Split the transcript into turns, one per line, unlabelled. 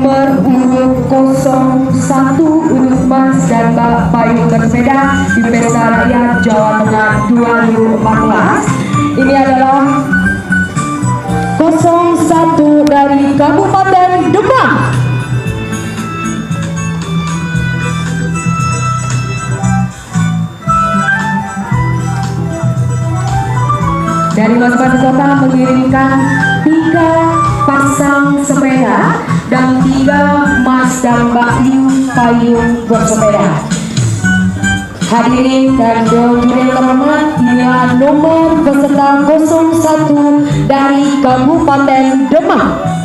nomor urut 01 untuk Mas dan Mbak payung bersepeda di Pesta Rakyat Jawa Tengah 2014. Ini adalah 01 dari Kabupaten Demak. Dari masing-masing kota mengirimkan 3 pasang sepeda dan 3 Mas dan Mbak Liu payung bersepeda. Hadirin dan juri yang terhormat, inilah nomor peserta 01 dari Kabupaten Demak.